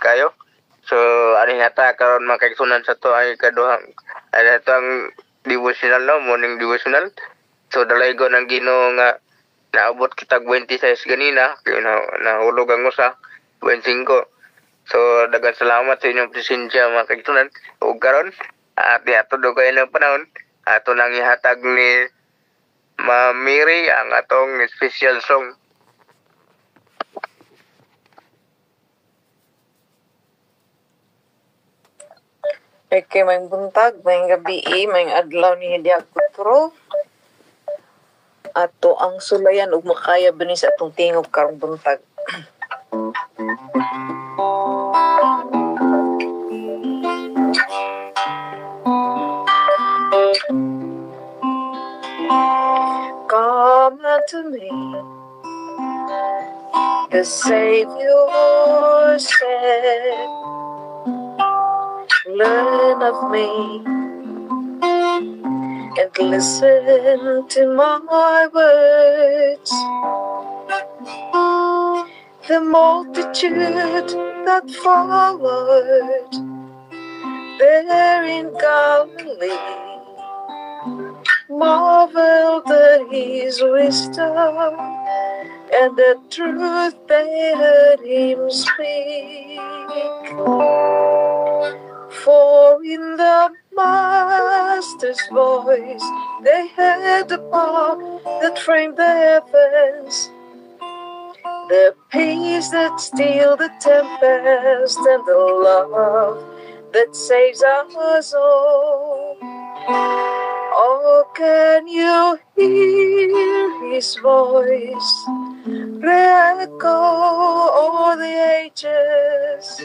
kayo. So ani hata karon makaigsunan sa to ay kaduhang ada to ang devotional no, morning devotional. So dalaygon ang Ginoo nga naabot kita 26 ganina, kaya nahulog ang usa 25. So daghang salamat sa inyong presensya mga kaigsunan. Ug karon at ato do kayo ng panahon ato nang ihatag ni Ma'am Mary ang atong special song. Okay, may buntag, may gabi, may adlaw ni Hidiag Kutro. Ato ang sulayan ug makaya ba ni sa atong tingog karong buntag. Come unto me, the Savior said, learn of me and listen to my words. The multitude that followed there in Galilee marveled at his wisdom and the truth they heard him speak. For in the Master's voice they heard the power that framed the heavens, the peace that stilled the tempest, and the love that saves us all. Oh, can you hear his voice re-echo o'er the ages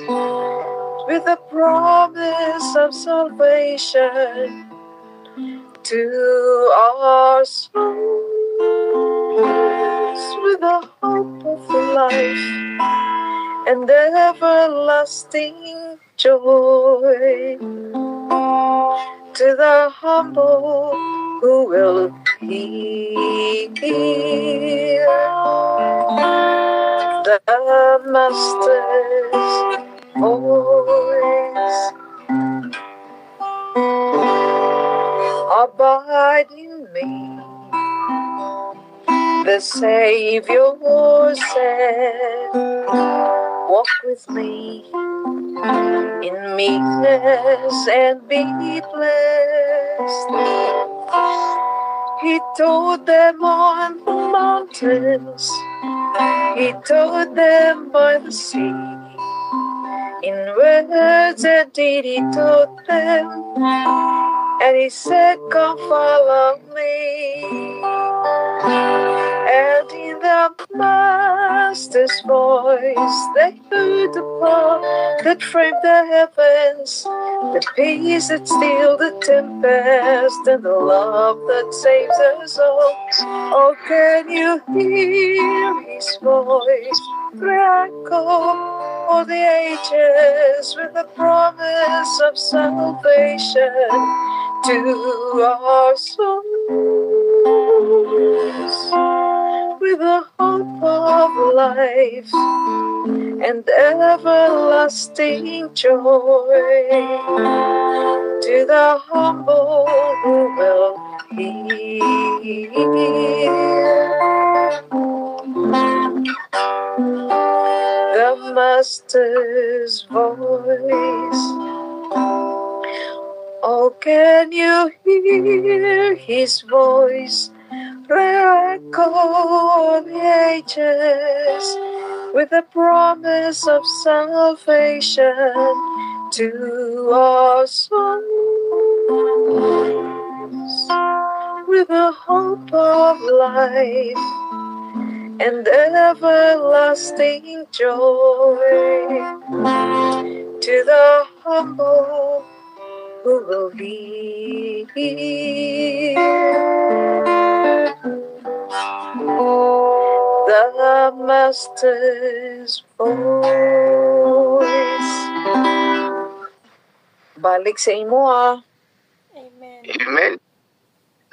with the promise of salvation to our souls, with the hope of life and everlasting joy, to the humble who will hear the Master's voice. Abide in me, the Savior said, walk with me in meekness and be blessed. He told them on the mountains, he told them by the sea, in words and deed he told them, and he said, come follow me. And in the Master's voice they heard the power that framed the heavens, the peace that stilled the tempest, and the love that saves us all. Oh, can you hear his voice echo o'er the ages with the promise of salvation to our souls, with the hope of life and everlasting joy, to the humble who will hear the Master's voice. Oh, can you hear his voice re-echo the ages with the promise of salvation to our souls, with the hope of life and everlasting joy, to the humble who will hear the Master's voice. Balik sa imo Amen. Amen.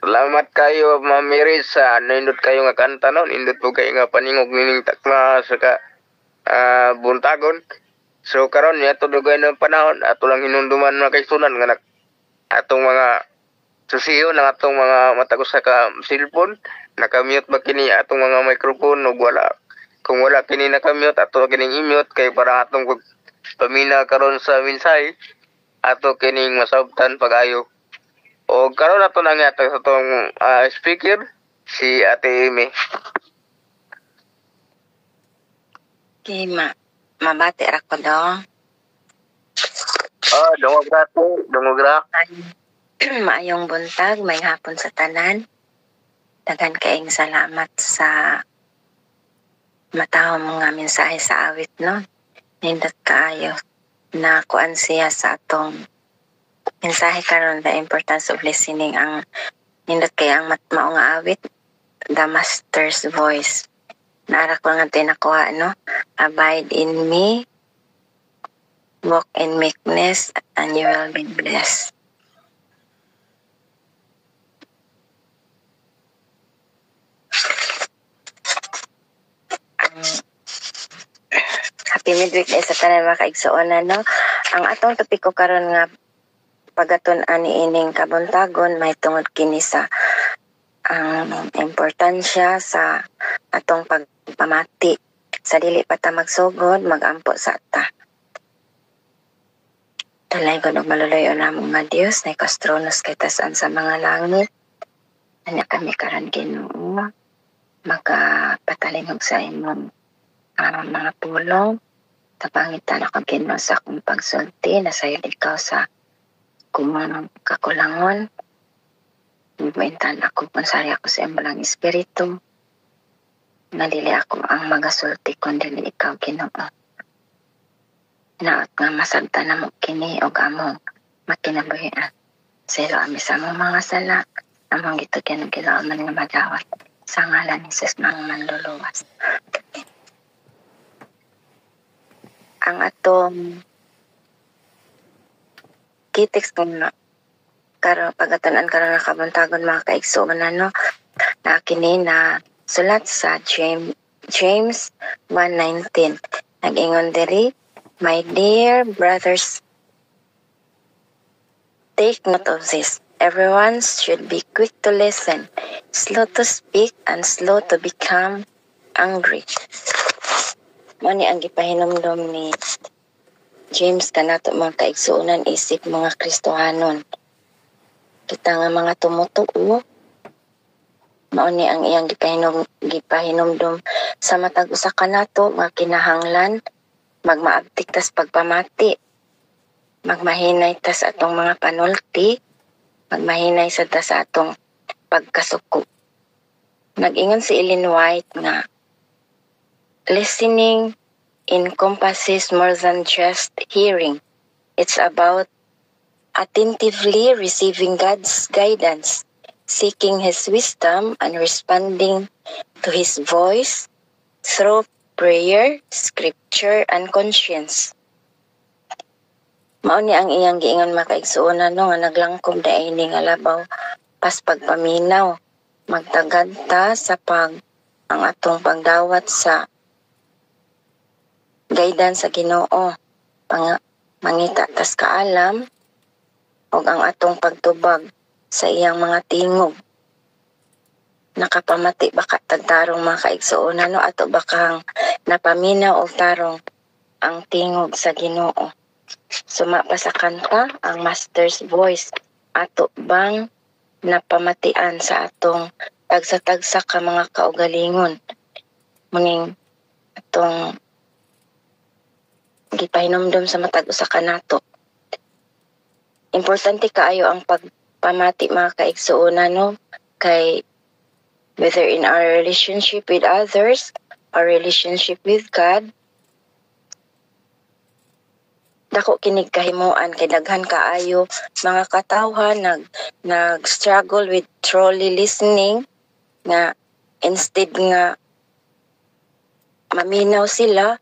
Salamat kayo Ma'am Mary sa nindot kayo nga kanta no, nindot po kayo nga paningog nining takma sa buntagon. So karon niya tulugay ng panahon ato lang hinunduman mga kaigsunan nga atong mga susiyo ng atong mga matagos sa cellphone nakamute ba kini atong mga microphone ug wala kung wala kini nakamute ato kining i-mute kay para atong pamina karon sa mensahe ato kining masabtan pag-ayo. O karon nato lang yata sa tong speaker si Ate Amy. Okay, mabati ra ko daw. Dungog ra. Maayong buntag, may hapon sa tanan. Daghan kaayong salamat sa matahong mga mensahe sa awit, no? Nindot kaayo na kuan siya sa atong mensahe karon, the importance of listening. Ang nindot kay ang mao nga awit, the master's voice. Naara ko nga tinakuha, no? Abide in me, walk in meekness, and you will be blessed. Happy midweek na sa tanan mga kaigsuonan, no? Ang atong topiko karon nga pagaton ani ining kabuntagon may tungod kini sa ang importansya sa atong pagpamati sa dili pa ta magsugod magampo sa ta. Talay ko malulayo na mga Dios na ikastronos kay tasan sa mga langit. Anya kami karon Ginoo magpatalimog sa imong mga pulong. Tapangitan ako Ginoo sa akong pagsulti na sayo ikaw sa kumang kakulangon. Maintan ako kung sari ako sa imong espiritu. Nadili ako ang magasulti kundi ikaw Ginoo. Naot nga masagta na mo kini o among makinabuhian. Sa ilo ami sa among mga sala. Among gitugyan ng kilauman nga magawat. Sa ngalan ni Jesus mga manluluwas. Ang atong kitiks kung karon pagatanan karon nga kabuntagon mga kaigsuonan, no, na kini na sulat sa James 1:19 nag-ingon diri, my dear brothers, take note of this. Everyone should be quick to listen, slow to speak, and slow to become angry. Mani ang gipahinomdom ni James kanato mga kaigsuonan isip mga Kristohanon. Kita nga mga tumutuo, mao ni ang iyang gipahinomdom sa matag usa kanato mga kinahanglan magmaabtik tas pagpamati, magmahinay tas atong mga panulti, magmahinay sa tas atong pagkasuko. Nag-ingon si Ellen White nga listening encompasses more than just hearing. It's about attentively receiving God's guidance, seeking His wisdom, and responding to His voice through prayer, scripture, and conscience. Mao ni ang iyang giingon mga kaigsuonan, no, nga naglangkob da ini nga labaw pas pagpaminaw. Magtagad ta sa ang atong pagdawat sa guidance sa Ginoo, mangita tas kaalam og ang atong pagtubag sa iyang mga tingog. Nakapamati ba ka tarong mga kaigsuonan, no, ato ba kang napaminaw og tarong ang tingog sa Ginoo. Suma pa sa kanta ang master's voice, ato bang napamatian sa atong tagsa-tagsa ka mga kaugalingon. Muning atong gipahinomdom sa matag usa kanato. Importante kaayo ang pagpamati mga kaigsuonan, no, kay whether in our relationship with others, our relationship with God, dako kinig kahimuan kay daghan kaayo mga katawhan nag-struggle with truly listening, nga instead nga maminaw sila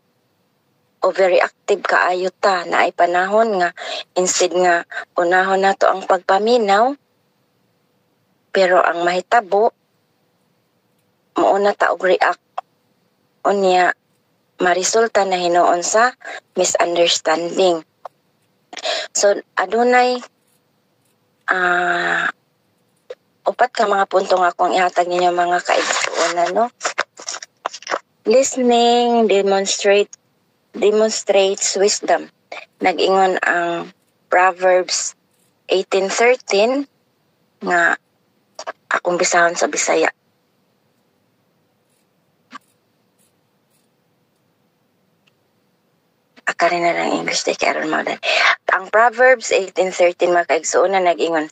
o very active kaayo ta, na ay panahon nga instead nga unahon nato ang pagpaminaw, pero ang mahitabo mauna ta og react unya marisulta na hinuon sa misunderstanding. So adunay upat ka mga punto nga akong ihatag ninyo mga kaigsuonan, no? Listening demonstrates wisdom. Nag-ingon ang Proverbs 18:13 nga akong bisahon sa Bisaya. Akarin na lang English day karon mo dan. Ang Proverbs 18:13 mga kaigsuonan nag-ingon,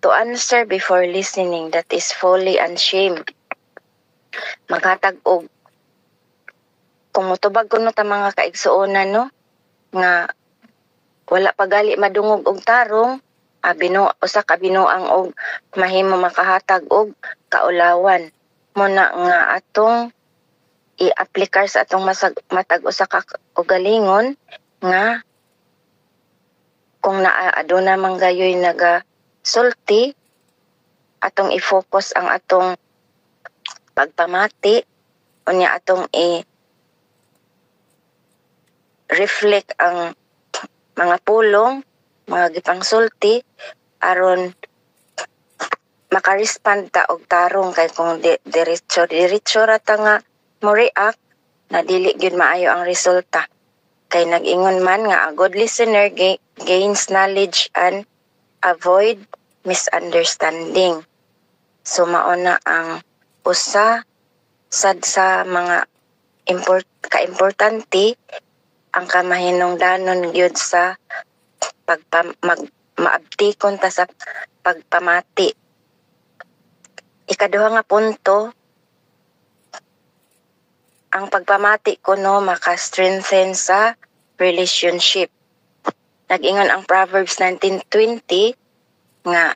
to answer before listening, that is folly and shame. Maghatag og kung mutubag kuno ta mga kaigsuonan, no, nga wala pagali madungog og tarong, usa ka binuang og mahimo makahatag og kaulawan. Muna nga atong i-aplikar sa atong matag usa ka ugalingon nga kung aduna man gayoy sulti, atong i-focus ang atong pagpamati, unya atong reflect ang mga pulong, mga gipangsulti, aron makarespond ta og tarong kay kung diretso rata nga mo react, na dili gyud maayo ang resulta. Kay nag-ingon man nga a good listener gains knowledge and avoid misunderstanding. So mauna ang usa sad sa mga kaimportante ang kamahinungdanon gyud sa maabtikon ta sa pagpamati. Ikaduha nga punto, ang pagpamati kuno maka-strengthen sa relationship. Nag-ingon ang Proverbs 19:20 nga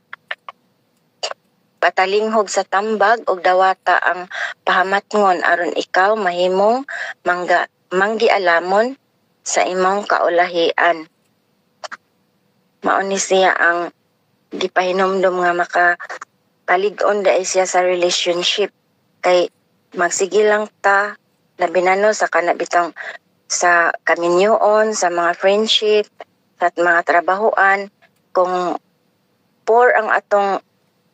patalinghog sa tambag og dawata ang pahamatngon aron ikaw mahimong manggialamon sa imong kaulahian. Mao ni siya ang gipahinomdom nga makapalig-on dai siya sa relationship, kay magsige lang ta labi na no sa kanabitang sa kaminyoon, sa mga friendship, sa mga trabahoan, kung poor ang atong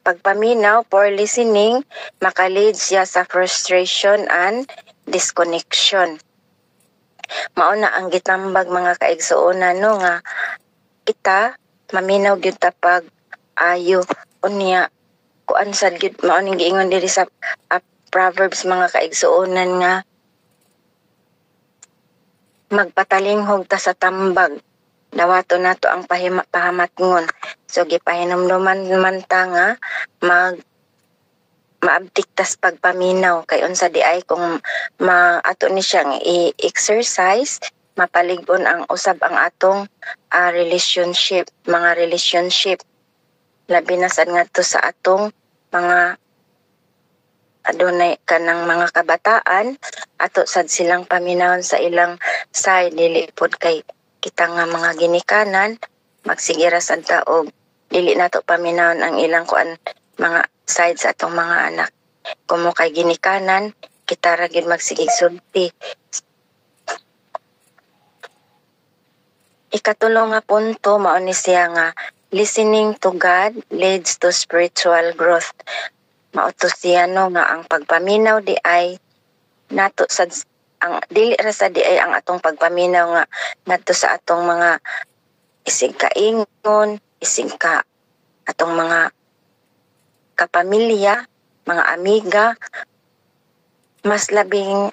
pagpaminaw, poor listening, makalead siya sa frustration and disconnection. Mauna ang gitambag mga kaigsuonan, no, nga kita maminaw gyud ta pag ayo unya kuan sad gyud mao ning giingon diri sa Proverbs mga kaigsuonan nga magpatalinghog ta sa tambag, dawato nato ang pahamatngon. So gipahinomduman man ta nga maabtik tas pagpaminaw, kay unsa di ay kung ato ni siyang i-exercise, mapalig-on ang usab ang atong relationship, mga relationship, labi na sad ngadto sa atong mga adunay kanang mga kabataan, ato sad silang paminawon sa ilang side, dili pod kay kita nga mga ginikanan magsigira sad ta og dili nato paminawon ang ilang kuan mga side sa atong mga anak. Kung mo kay ginikanan, kita ra gyud magsigig sulti. Ikatulo nga punto mao ni siya nga listening to God leads to spiritual growth. Mao to siya no nga ang pagpaminaw di ay nato sa ang dili ra sa di ay ang atong pagpaminaw nga ngadto sa atong mga isig kaingon, isig ka atong mga kapamilya, mga amiga, mas labing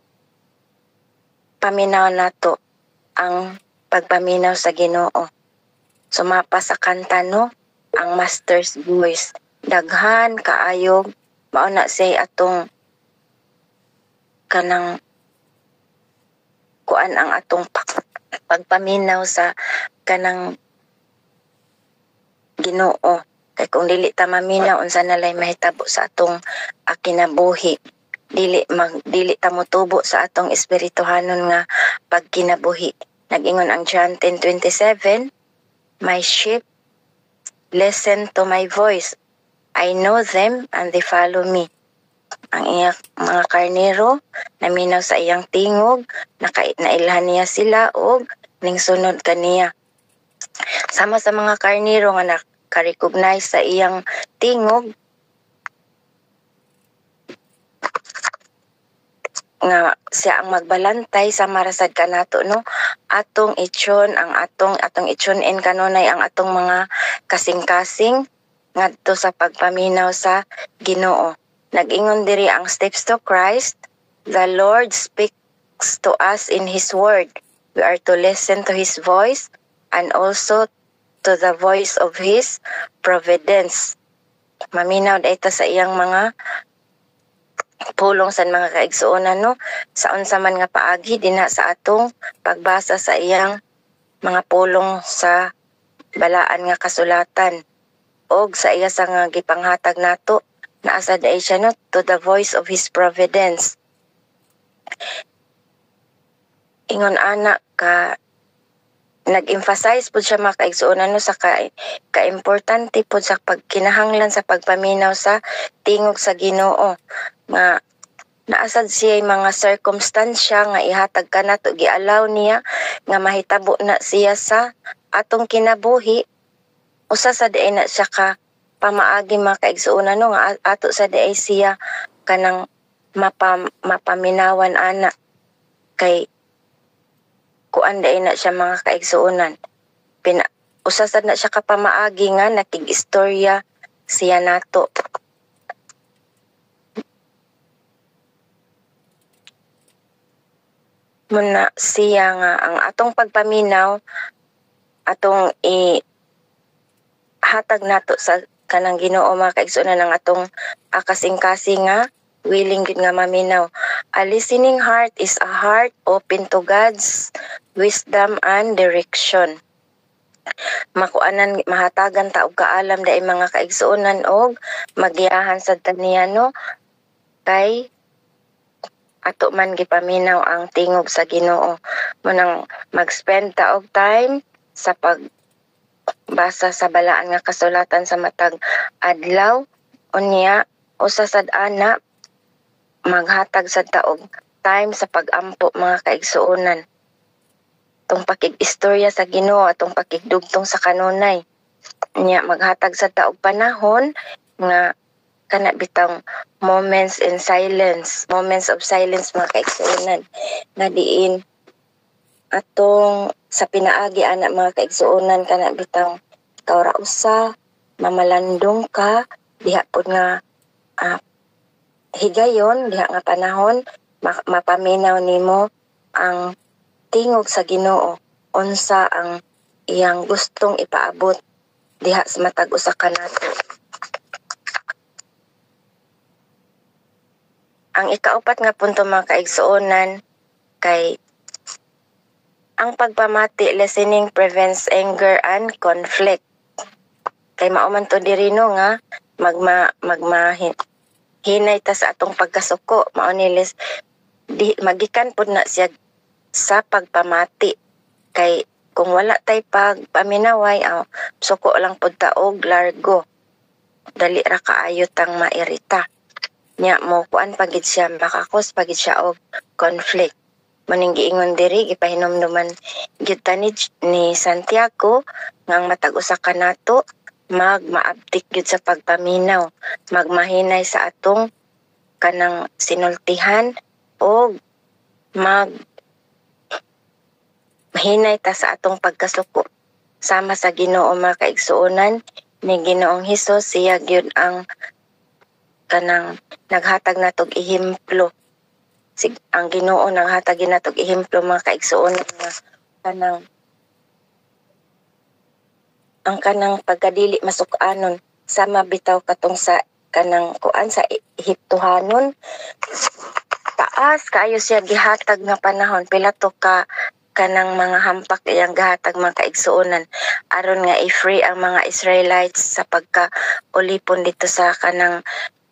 paminaw nato ang pagpaminaw sa Ginoo. Sumapa sa kanta no, ang master's voice. Daghan kaayog mao na say atong kanang kuan ang atong pagpaminaw sa kanang Ginoo. Kay kung dili ta maminaw unsa na lay mahitabo sa atong kinabuhi, dili ta motubo sa atong espirituhanon nga pagkinabuhi. Nag-ingon ang John 10:27, my sheep listen to my voice, I know them and they follow me. ang iyang mga karnero naminaw sa iyang tingog, nailhan niya sila og ning sunod kaniya. Sama sa mga karnero nga naka-recognize sa iyang tingog nga siya ang magbalantay sa marasad kanato no, atong itson ang atong itsunin kanunay ang atong mga kasing-kasing ngadto sa pagpaminaw sa Ginoo. Nag-ingon diri ang Steps to Christ, the Lord speaks to us in His word. We are to listen to His voice and also to the voice of His providence. Maminaw dayta sa iyang mga pulong sa mga kaigsuonan no, sa unsa man nga paagi dinha sa atong pagbasa sa iyang mga pulong sa balaan nga kasulatan og sa iya sa nga gipanghatag nato naa sa day siya no, to the voice of His providence. Ingon ana ka nag-emphasize pud siya mga kaigsuonan no sa ka-importante pud sa pagkinahanglan sa pagpaminaw sa tingog sa Ginoo nga naasad siya mga circumstansya nga ihatag kanato gialaw niya nga mahitabo na siya sa atong kinabuhi usa sa diay na siya ka pamaagi mga kaigsuonan no nga ato sa diay siya kanang mapaminawan ana kay kuan diay na siya mga kaigsuonan usa sad na siya ka pamaagi nga nakig-istorya siya nato. Muna siya nga ang atong pagpaminaw atong hatag nato sa kanang Ginoo mga kaigsuonan ng atong kasing-kasing nga willing gid nga maminaw. A listening heart is a heart open to God's wisdom and direction. Makuanan mahatagan ta og kaalam dai mga kaigsuonan og magiyahan sa taniya no kay ato man gipaminaw ang tingog sa Ginoo. Munang mag-spend ta og time sa pagbasa sa balaan nga kasulatan sa matag adlaw unya usa sad ana maghatag sad ta og time sa pag-ampo mga kaigsuonan. Tong pakig-istorya sa Ginoo atong pakigdugtong sa kanunay. Unya maghatag sad ta og panahon nga kana bitang moments of silence mga kaigsuonan nga diin atong sa pinaagi ana mga kaigsuonan kana bitang kawra usa mamalandong ka diha pod nga higayon diha nga panahon mapaminaw nimo ang tingog sa Ginoo unsa ang iyang gustong ipaabot diha sa matag usa kanato. Ang ikaupat nga punto mga kaigsuonan kay ang pagpamati, listening prevents anger and conflict. Kay mauman to diri no nga hinay ta sa atong pagkasuko mao ni magikan pud na siya sa pagpamati kay kung wala tay pagpaminaway suko lang pud ta og largo dali ra kaayo tang mairita nya mo kuan pagid siya makakos pagid siya og conflict. Maning giingon diri gipahinomduman gyud ta ni Santiago ngang matag usa kanato maabtik gyud sa pagpaminaw, magmahinay sa atong kanang sinultihan o mahinay ta sa atong pagkasuko sama sa Ginoo mga kaigsuonan ni Ginoong Hesus. Siya gyud ang kanang naghatag natog ehemplo. Ang Ginoo naghatag natog ehemplo mga kaigsuonan nga kanang ang kanang pagkadili masuk-anon sama bitaw katong sa kanang kuan sa Ehiptohanon. Taas kaayo siya gihatag nga panahon pila to ka kanang mga hampak iyang gihatag mga kaigsuonan aron nga i-free ang mga Israelites sa pagkaulipon dito sa kanang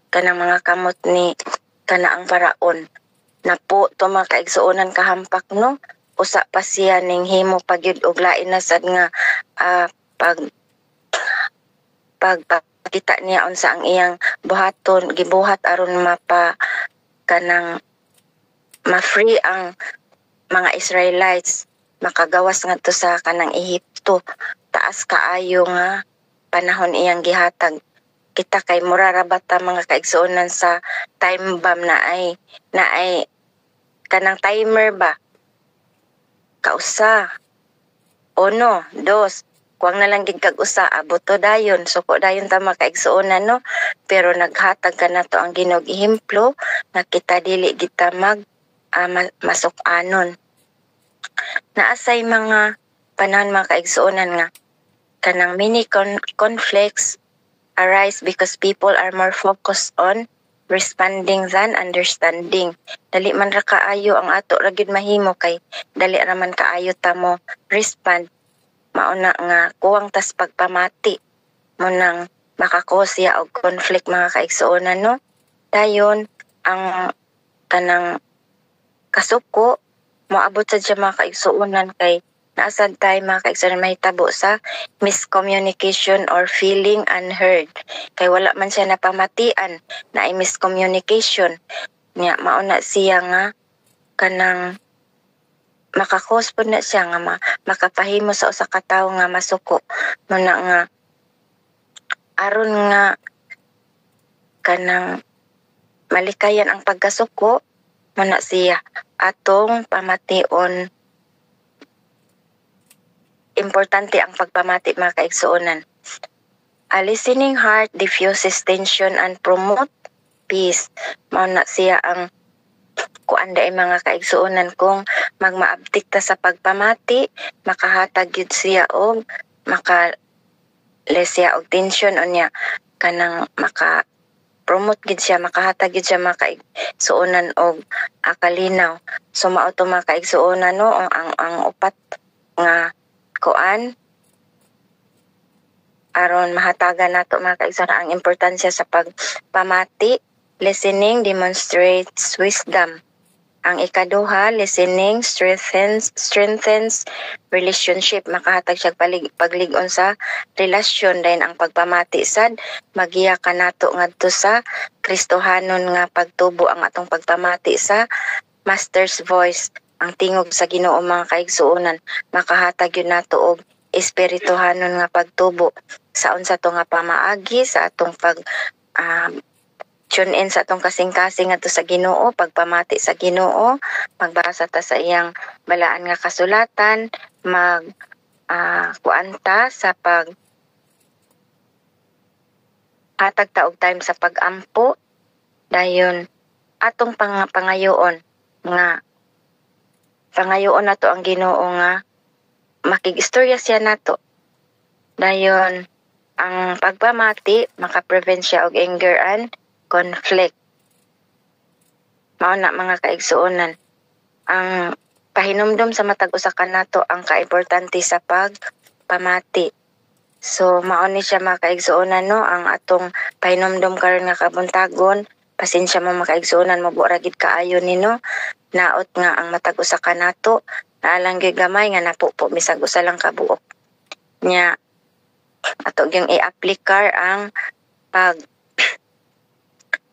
mga kamot ni kanaang Paraon. Napo to mga kaigsuonan kahampak no, usa pa siya ning himo pagyud og lain na sad nga kita niya unsa ang iyang buhaton gibuhat aron kanang ma-free ang mga Israelites makagawas ngadto sa kanang Ehipto. Taas kaayo nga panahon iyang gihatag. Kita kay mura ra bata mga kaigsuonan sa time bomb na ay kanang timer ba? Kausa. Uno, dos, kuwang na lang gid kag usa, abot to dayon. Suko dayon ta mga kaigsuonan no. Pero naghatag ka na to ang Ginoo gihimplo nga kita dili kita masuk-anon. Naasay mga panahon mga kaigsuonan nga kanang mini conflicts arise because people are more focused on responding than understanding. Dali man ra kaayo ang ato ra gyud mahimo kay dali ra man kaayo ta mo respond. Mauna nga kuwang tas pagpamati mo nang makakosya og conflict mga kaigsuonan no. Dayon ang kanang kasuko moabot sa mga kaigsuonan kay naasad tayo mga kaigsuonan mahitabo sa miscommunication or feeling unheard. Kay wala man siya napamatian na ay miscommunication. Nya mauna siya nga kanang makakos po na siya nga makapahimo sa usa ka tawo nga masuko. Muna nga aron nga kanang malikayan ang pagkasuko muna siya atong pamation. Importante ang pagpamati mga kaigsuonan. A listening heart diffuses tension and promote peace. Muna siya ang kuanda ay mga kaigsuonan kung magmaabtik ta sa pagpamati, makahatag yun siya o makalesya og tension o niya kanang promote gid siya, makahatag gid siya mga kaigsuonan og akalinaw. So mao to mga kaigsuonan no ang upat nga kuan aron mahatagan nato mga kaigsuonan ang importansya sa pagpamati. Listening demonstrates wisdom. Ang ikaduha, listening strengthens relationship. Makahatag siya paglig-on sa relasyon. Dahil ang pagpamati sad, magiya ka nato ngadto sa Kristohanon nga pagtubo ang atong pagpamati sa Master's Voice. Ang tingog sa Ginoo mga kaigsuonan. Makahatag yun nato og espirituhanon nga pagtubo. Saon sa to nga pamaagi, sa atong tune in sa atong kasing-kasing ato sa Ginoo, pagpamati sa Ginoo, magbasa ta sa iyang balaan nga kasulatan, kuanta sa hatag ta og time sa pagampo, dayon atong pangayoon nato ang Ginoo nga makig-istorya siya nato. Dayon ang pagpamati maka-prevent siya og anger and conflict. Mao na mga kaigsuonan ang pahinumdom sa matag usa ka nato ang kaimportante sa pagpamati. So mao ni siya mga kaigsuonan no ang atong pahinumdom karon nga kabuntagon. Pasensya mo mga kaigsuonan, mabuo ra gid kaayo ni no. Naot nga ang matag usa ka nato naalang gyud gamay nga napupo bisag usa lang ka buok. Nya ato gyung i-applikar ang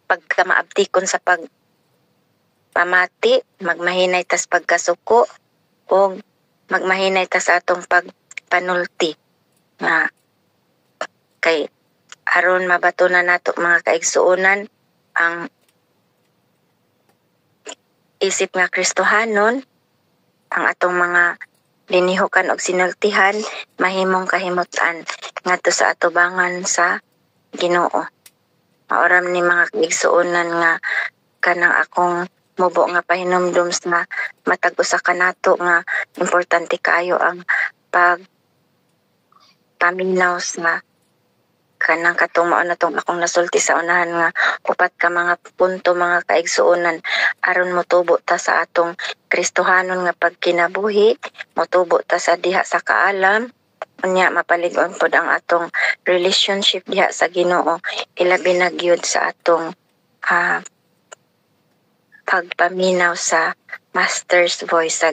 pagkamaabtikon sa pagpamati, magmahinay tas pagkasuko o magmahinay tas atong pagpanulti nga kay aron mabatunan nato mga kaigsuonan ang isip nga Kristohanon, ang atong mga linihukan og sinultihan mahimong kahimutan ngadto sa atubangan sa Ginoo. Maoram ni mga kaigsuonan nga kanang akong mubo nga pahinumdum nga matag usa ka nato nga importante kaayo ang paminaw nga kanang katong natong akong nasulti sa unahan nga upat ka mga punto mga kaigsuonan aron motubo ta sa atong Kristohanon nga pagkinabuhi, motubo ta sa diha sa kaalam. Unya mapalig-on pod ang atong relationship diha sa Ginoo, ilabi na gyud sa atong pagpaminaw sa Master's Voice sa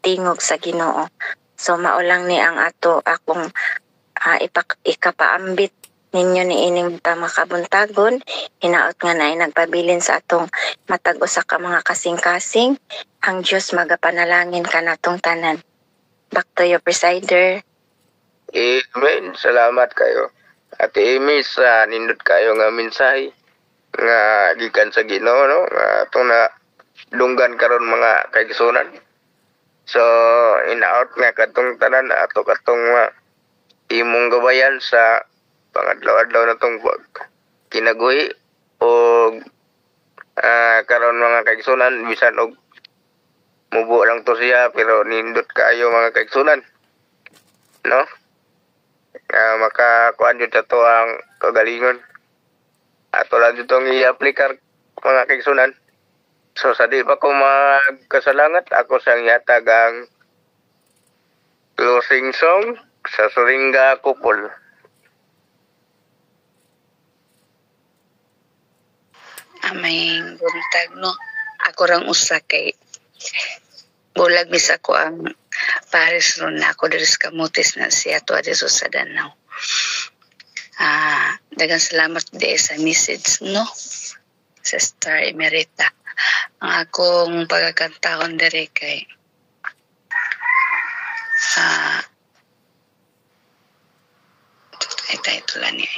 tingog sa Ginoo. So mao lang ni ang akong ikapaambit ninyo ni ining makabuntagon, hinaot nga na nagpabilin sa atong matag usa ka mga kasing-kasing, ang Diyos magapanalangin ka natong tanan. Back to you, presider. Amen. Salamat kayo. Ate Amy, sa nindot kayo nga mensahe nga gikan sa Ginoo, no? Nga atong na dunggan karon mga kaigsunan. So, in-out nga katong tanan ato katong imong gabayan sa pangadlaw-adlaw na tong kinaguhi o karon mga kaigsunan bisan og mubo lang to siya pero nindot kayo mga kaigsunan, no? Makakuan jud to ang kagalingon ato lang jud tong i-aplikar mga kaigsunan. So sa di pa ko magkasalangat, ako sang yatag ang closing song sa Suringa Couple. Aming buntag, no? Ako rang usa kay bulag mis ako ang pares ron na ako dari sa Kamutis na siya to adeso sa Danau. Dagang salamat di sa message, no? Sa Star Emerita. Ang akong pagkakantahon dari kay ito lang niya.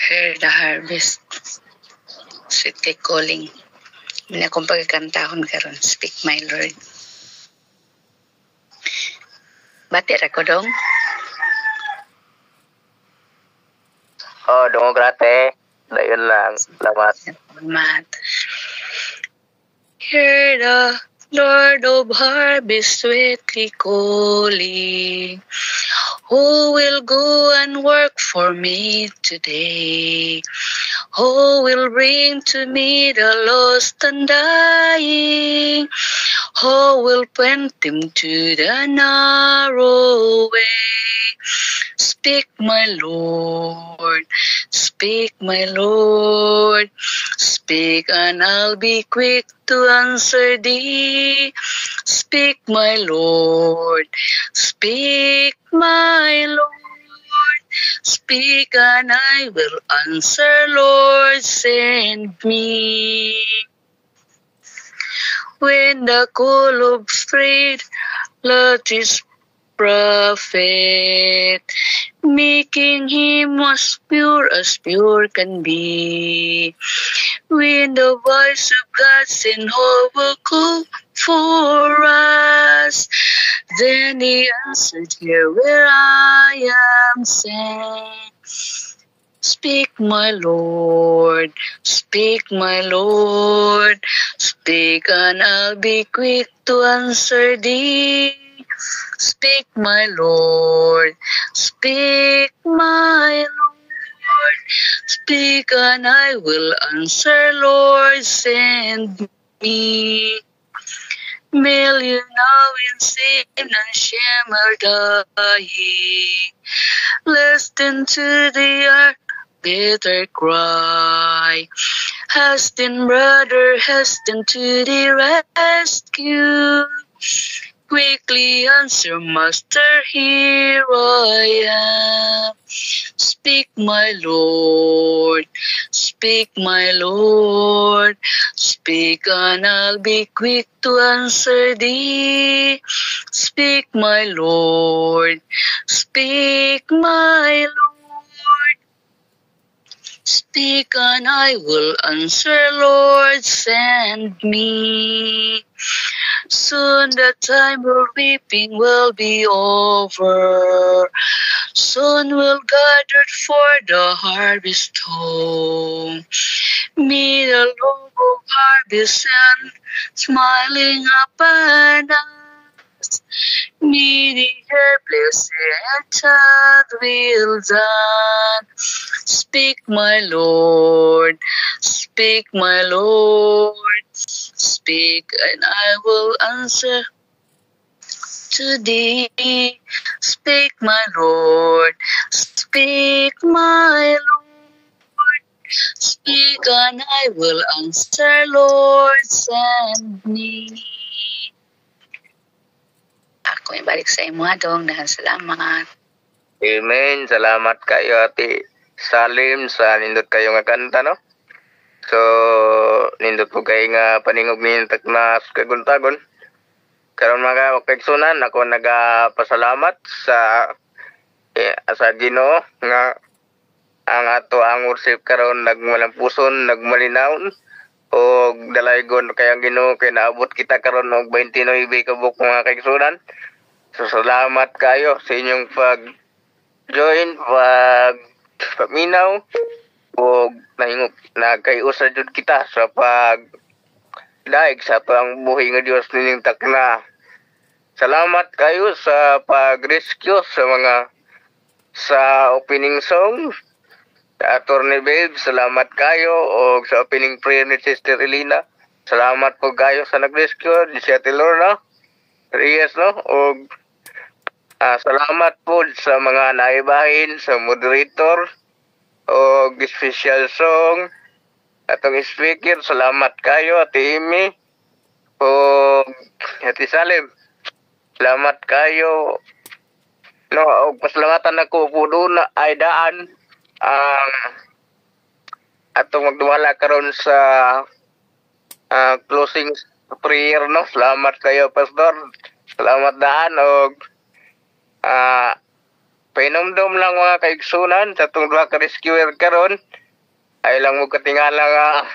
Hear the harvest. Sweet kay calling. Muna akong pagkakantahon karon. Speak my Lord. Bati ra ko dong. Dongo grate. Dayon lang. Salamat. Salamat. Hear the Lord of harvest sweetly calling. Who will go and work for me today? Who will bring to me the lost and dying? Who will point them to the narrow way? Speak, my Lord. Speak, my Lord. Speak, and I'll be quick to answer thee. Speak, my Lord. Speak, my Lord. Speak, and I will answer, Lord, send me. When the call of faith, let his prophet, making him as pure can be. When the voice of God sent hope will call for us, then he answered, here where I am sent. Speak, my Lord, speak, my Lord, speak, and I'll be quick to answer thee. Speak, my Lord, speak, my Lord, speak, and I will answer, Lord, send me. Million now in sin and shame are dying, lest into the earth bitter cry. Hasten, brother, hasten to the rescue. Quickly answer, Master, here I am. Speak, my Lord, speak, my Lord, speak, and I'll be quick to answer thee. Speak, my Lord, speak, my Lord, speak, and I will answer, Lord, send me. Soon the time of weeping will be over. Soon we'll gather for the harvest home. Meet the Lord of harvest and smiling upon us. Meeting her blessed child will done. Speak, my Lord, speak, my Lord, speak, and I will answer to thee. Speak, my Lord, speak, my Lord, speak, and I will answer, Lord, send me. Ako ibalik sa imo dong, dahil salamat. Amen. Salamat kayo Ate Salim sa nindot kayo nga kanta no. So nindot po kayo nga paningog ni taknas kaguntagon. Karon mga kaigsunan ako nagapasalamat sa Ginoo nga ang ato ang worship karon nagmalampuson, nagmalinaw o dalaygon kay ang Ginoo kay naabot kita karon og 29 ka buok mga kaigsunan. So salamat kayo sa inyong pag-join, paminaw o nahingok nagkayusa jud kita sa daig sa ang buhay nga Dios nining takna. Salamat kayo sa pag-rescue sa opening song. Attorney Babe, salamat kayo o sa opening prayer ni Sister Elena. Salamat po kayo sa nag-rescue ni Sister Lorna Reyes no o salamat po sa mga naibahin sa moderator o special song atong speaker. Salamat kayo Ate Amy o Ate Salim. Salamat kayo. No, og pasalamatan ako po doon na ay daan ang atong magduwala karon sa closing prayer no. Salamat kayo Pastor. Salamat daan og painomdom lang mga kaigsunan sa atong duha ka rescuer karon. Ay lang mo katingala nga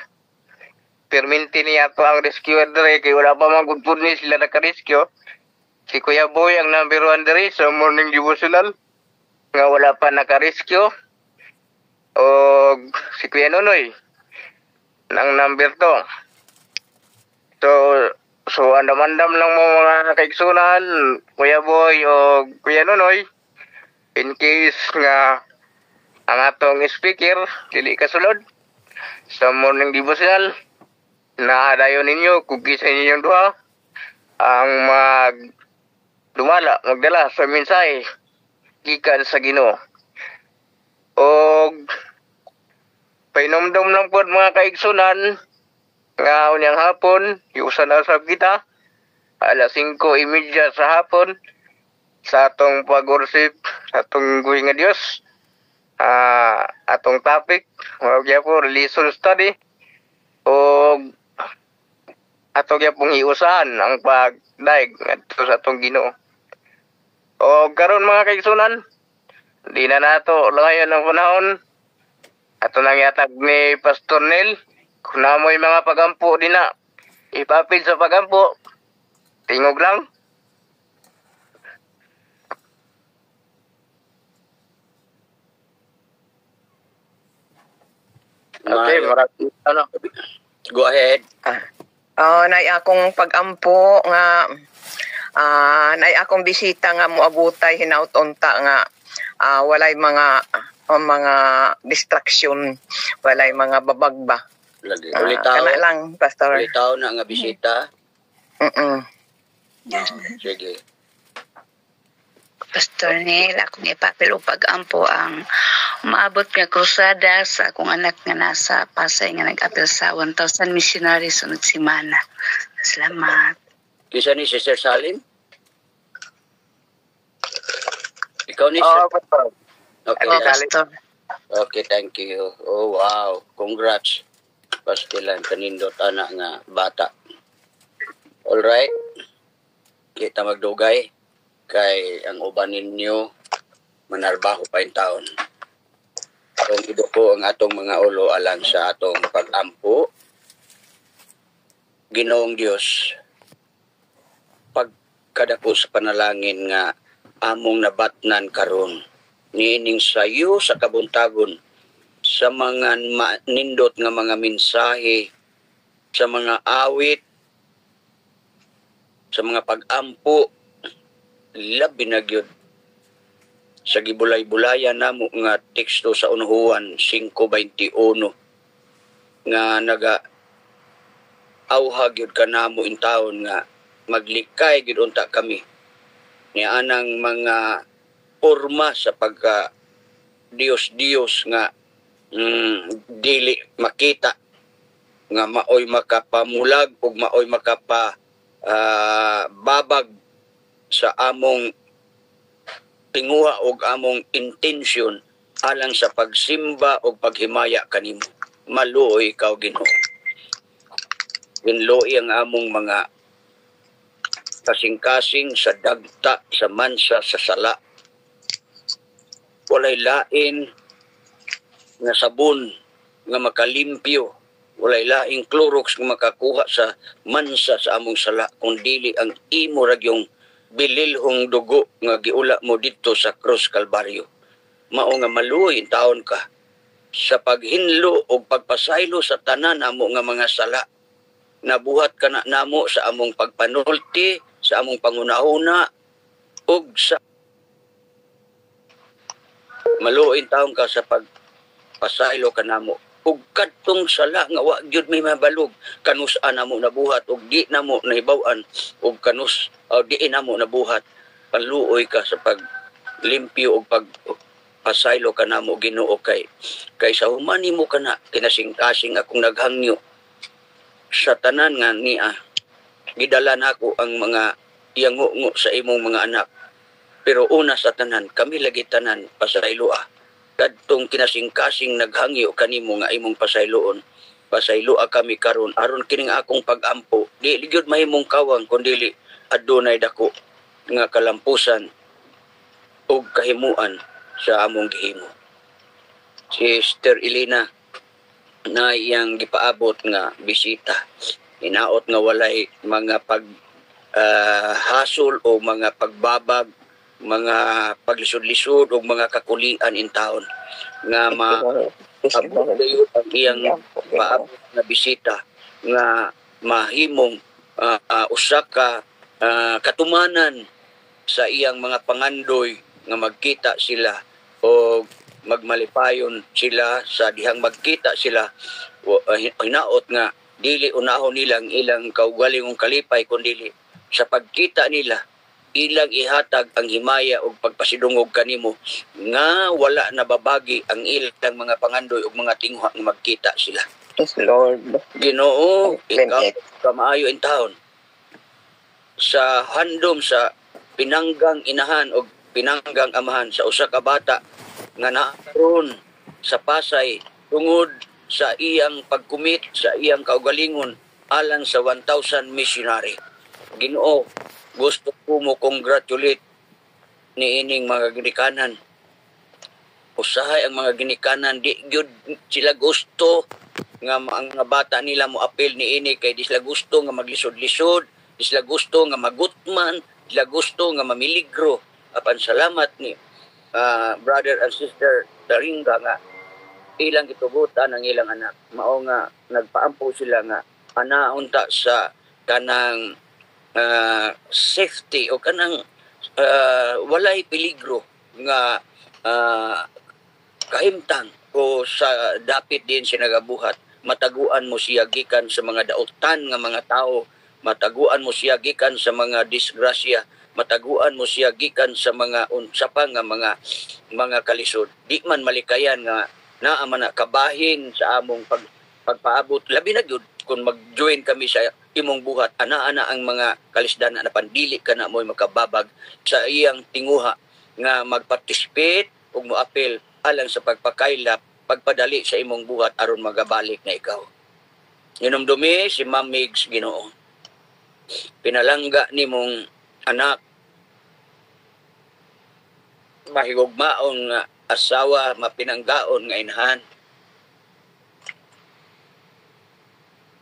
perminti niya to ang rescuer dere kay wala pa man gud ni sila naka-rescue. Si Kuya Boy ang number 1 dere sa morning devotional nga wala pa naka-rescue. O si Kuya Nonoy ang number 2. So andam-andam lang mo mga kaigsunan, Kuya Boy o Kuya Nonoy, in case nga ang atong speaker dili kasulod sa morning devotional na dayon ninyo kung kisa ninyong duha ang magdala sa mensahe gikan sa Ginoo. Og painomdom lang po mga kaigsunan nga unyang hapon yusa na sab kita alas 5:30 sa hapon sa atong pag-worship sa atong guhi nga Dios. Atong topic mao po religion study o ato gyapong hiusahan ang pagdaig ngadto sa atong Ginoo. O karon mga kaigsunan, di na nato langayon ang panahon. Ato nang yatag ni Pastor Nel, kung namoy mga pagampo din na, ipapid sa pagampo, tingog lang. Okay, maraming Go ahead. Nay akong pagampo nga nay akong bisita nga moabutay hinaut unta nga walay mga distraction, walay mga babagba. Lagi ulitaw. Kana lang Pastor. Ulitaw na nga bisita. Sige. Pastor Neil, akong ipapil o pag-ampo ang maabot nga krusada sa akong anak nga nasa Pasay nga nag-apil sa 1,000 missionaries sunod simana. Salamat. Kisa ni Sister Salim? Ikaw ni Pastor. Okay, Pastor. Okay, thank you. Oh, wow. Congrats. Pastilan kanindot anak nga bata. All right. Kita magdugay kay ang uban ninyo manarbaho pa in taon. Kung iduko ang atong mga ulo alang sa atong pag-ampo, Ginoong Dios, pagkadako sa panalangin nga among nabatnan karon niining sayo sa kabuntagon sa mga nindot nga mga mensahe, sa mga awit, sa mga pag-ampo, labi na gyud sa gibulay-bulayan namo nga teksto sa Unuhuan 5:21 nga naga awhag gyud kanamo in taon nga maglikay gyud unta kami ni anang mga porma sa pagka Dios nga dili makita nga maoy makapamulag ug maoy makapa babag sa among tinguha og among intensyon alang sa pagsimba o paghimaya kanimo. Maluoy ikaw, Ginoo. Ginloy ang among mga kasing-kasing sa dagta, sa mansa, sa sala. Walay lain nga sabon nga makalimpyo. Walay laing Clorox nga makakuha sa mansa sa among sala, kundili ang imo ragyong bililhong dugo nga giula mo dito sa Krus Kalbaryo. Mao nga maluoy in taon ka sa paghinlo o pagpasaylo sa tanan amo nga mga sala. Nabuhat ka na namo sa among pagpanulti, sa among pangunahuna, ug sa maluoy in taon ka sa pagpasaylo ka namo. Ug kadtong sala nga wa gyud may mabalog, kanus-an namo nabuhat ug di namo nahibaw-an ug kanus di namo nabuhat. Panluoy ka sa paglimpyo ug pasaylo ka namo, Ginoo, kay sa human nimo kana kinasing-kasing akong naghangyo sa tanan nga niya. Gidala nako ang mga iyango sa imong mga anak. Pero una sa tanan, kami lagi tanan pasayloa. Kadtong kinasing-kasing naghangyo kanimo nga imong pasayloon. Pasayloa kami karon aron kining akong pagampo. Di gyud mahimong kawang kundi adunay dako nga kalampusan ug kahimuan sa among gihimo. Si Sister Elena na iyang gipaabot nga bisita. Hinaot nga walay mga hasol o mga pagbabag, mga paglisod-lisod o mga kakulian in taon nga maabot dayon ang iyang paabot na bisita nga mahimong usa ka katumanan sa iyang mga pangandoy nga magkita sila o magmalipayon sila sa dihang magkita sila. Hinaot nga dili unahon nilang ilang kaugalingong kalipay kundi sa pagkita nila ilang ihatag ang himaya o pagpasidungog kanimo nga wala nababagi ang ilang mga pangandoy o mga tingwa nga magkita sila. Yes, Lord. Ginoo, ikaw kamaayo in taon sa handom sa pinanggang inahan o pinanggang amahan sa usa ka bata nga naron sa Pasay tungod sa iyang pagkumit sa iyang kaugalingon alang sa 1,000 missionary. Ginoo, gusto ko mo congratulate ni ining mga ginikanan. Usahay ang mga ginikanan, di gyud sila gusto nga ang mga bata nila mo apil ni ini kay di sila gusto nga maglisod-lisod, di sila gusto nga magutman, di sila gusto nga mamiligro. Apan salamat ni brother and sister Daringa nga ilang gitugutan ang ilang anak. Mao nga nagpaampo sila nga anaunta sa kanang safety o kanang walay peligro nga kahimtang o sa dapit din siya nagabuhat. Mataguan mo siya gikan sa mga dautan nga mga tao, mataguan mo siya gikan sa mga disgrasya, mataguan mo siya gikan sa mga unsapa nga mga kalisod. Di man malikayan nga naa man kabahin sa among pagpaabot labi na gyud kung mag-join kami sa imong buhat ana-ana ang mga kalisdan na pandili ka na mo'y makababag sa iyang tinguha nga mag-participate ug moapil alang sa pagpakaylap pagpadali sa imong buhat aron magabalik na ikaw. Inumdumi si Ma'am Migs, Ginoo. Pinalangga nimong anak mahigugmaon nga asawa, mapinanggaon nga inahan.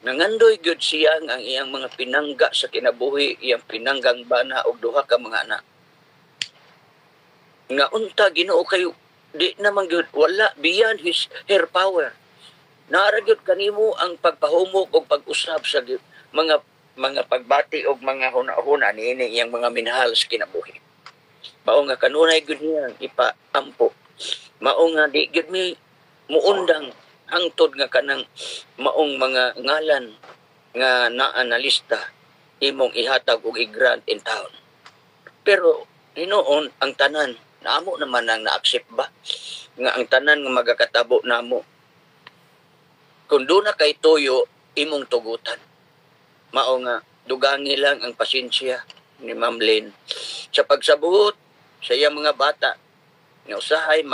Nangandoy gyud siya ang iyang mga pinangga sa kinabuhi, iyang pinanggang bana og duha ka mga anak. Nga unta Ginoo kayo di naman gyud wala beyond her power. Naara gyud kanimo ang pagpahumok og pag-usab sa mga pagbati og mga hunahuna niini iyang mga minahal sa kinabuhi. Mao nga kanunay gyud niya ipaampo. Mao nga di gyud mi muundang hangtod nga kanang maong mga ngalan nga naanalista imong ihatag og i-grant in town. Pero hinoon ang tanan namo naman ang na-accept ba nga ang tanan nga magakatabo namo kung doon na kay toyo imong tugutan. Mao nga dugangi lang ang pasensya ni Ma'am Lynn sa pagsabuot sa iyang mga bata nga usahay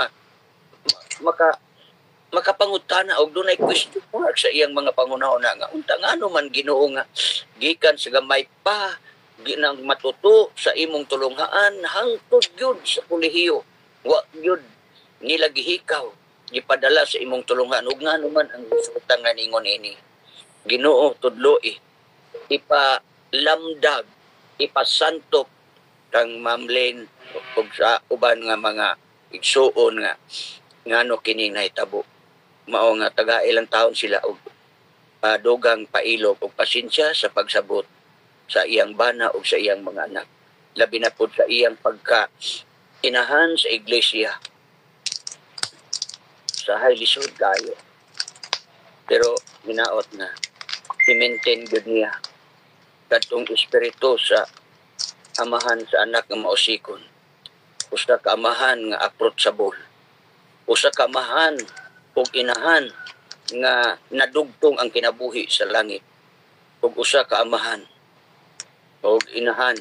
makapangutana og dunay question mark sa iyang mga pangunahuna nga unta ngano man Ginoo nga gikan sa gamay pa ginang matuto sa imong tulunghaan hangtod gyud sa kolehiyo wa gyud nila gihikaw gipadala sa imong tulunghaan ug ngano man ang resulta nga ningon ini Ginoo tudloi ipalamdag ipasantop kang mamlen ug sa uban nga mga igsuon nga ngano kining nahitabo mao nga taga ilang taon sila og dugang pailog og pasensya sa pagsabot sa iyang bana ug sa iyang mga anak labi na pud sa iyang pagka inahan sa iglesia sa lisod kayo pero minaot na i-maintain gud niya kadtong espiritu sa amahan sa anak nga mausikon usa ka amahan nga approachable usa ka amahan ug inahan nga nadugtong ang kinabuhi sa langit ug usa ka amahan ug inahan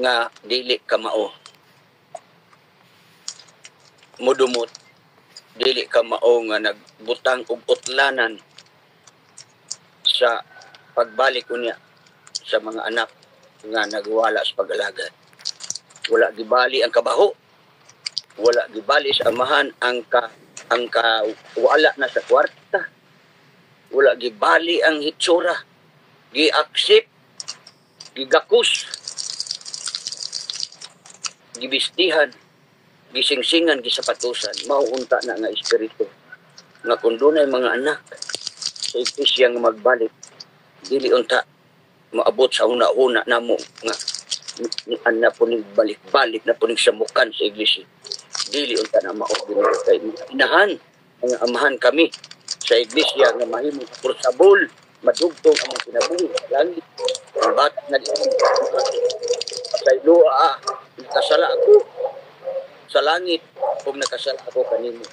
nga dili ka mao mudumot dili ka mao nga nagbutang og utlanan sa pagbalik unya sa mga anak nga nagwala sa pag-alagad wala gibali ang kabaho wala gibali sa amahan ang wala na sa kwarta wala gibali ang hitsura gi-accept gigakus gibistihan gisingsingan gisapatusan mauunta na nga espiritu nga kun dunay mga anak sa iglesia nga magbalik dili unta maabot sa una-una namo nga na po ning balik-balik na po ning samukan sa iglesia dili unta na mao kay inahan ang amahan kami sa iglesia nga mahimong pursabol madugtong ang kinabuhi langit ang bata na sa luha nakasala ako sa langit ug nakasala ako kanimo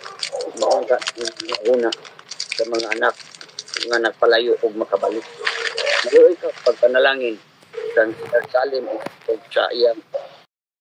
mao nga una sa mga anak nga nagpalayo ug makabalik. Maluoy ka pagpanalangin sa salim ug sa iyang